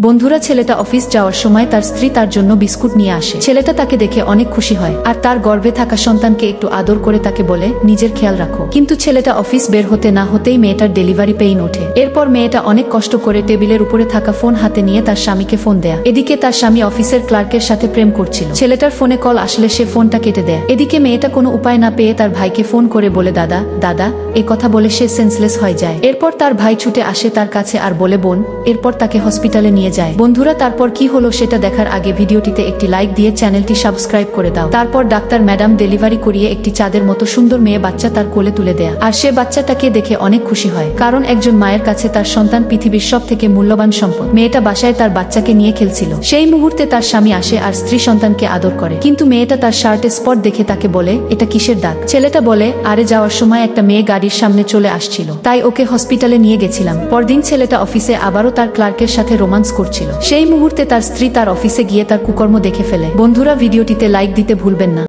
বন্ধুরা, ছেলেটা অফিস যাওয়ার সময় তার স্ত্রী তার জন্য বিস্কুট নিয়ে আসে। ছেলেটা তাকে দেখে অনেক খুশি হয় আর তার গর্ভে থাকা সন্তানকে একটু আদর করে তাকে বলে নিজের খেয়াল রাখো। কিন্তু ছেলেটা অফিস বের হতে না হতেই মেয়েটার ডেলিভারি পেইন ওঠে। এরপর মেয়েটা অনেক কষ্ট করে টেবিলের উপরে থাকা ফোন হাতে নিয়ে তার স্বামীকে ফোন দেয়া। এদিকে তার স্বামী অফিসের ক্লার্কের সাথে প্রেম করছিল। ছেলেটার ফোনে কল আসলে সে ফোনটা কেটে দেয়। এদিকে মেয়েটা কোনো উপায় না পেয়ে তার ভাইকে ফোন করে বলে দাদা দাদা এ কথা বলে সে সেন্সলেস হয়ে যায়। এরপর তার ভাই ছুটে আসে তার কাছে আর বলে বোন। এরপর তাকে হসপিটালে নিয়ে যায়। বন্ধুরা, তারপর কি হলো সেটা দেখার আগে ভিডিওটিতে একটি লাইক দিয়ে চ্যানেলটি সাবস্ক্রাইব করে দাও। তারপর ডাক্তার ম্যাডাম ডেলিভারি করিয়ে একটি চাঁদের মতো সুন্দর মেয়ে বাচ্চা তার কোলে তুলে দেয়া। আর সে বাচ্চাটাকে দেখে অনেক খুশি হয়, কারণ একজন মায়ের কাছে তার সন্তান পৃথিবীর সব থেকে মূল্যবান সম্পদ। মেয়েটা বাসায় তার বাচ্চাকে নিয়ে খেলছিল। সেই মুহূর্তে তার স্বামী আসে আর স্ত্রী সন্তানকে আদর করে। কিন্তু মেয়েটা তার শার্টে স্পট দেখে তাকে বলে এটা কিসের দাগ। ছেলেটা বলে আরে যাওয়ার সময় একটা মেয়ে গাড়ির সামনে চলে আসছিল, তাই ওকে হসপিটালে নিয়ে গেছিলাম। পরদিন ছেলেটা অফিসে আবারও তার ক্লার্কের সাথে রোমান্স করছিল। সেই মুহূর্তে তার স্ত্রী তার অফিসে গিয়ে তার কুকর্ম দেখে ফেলে। বন্ধুরা, ভিডিওটিতে লাইক দিতে ভুলবেন না।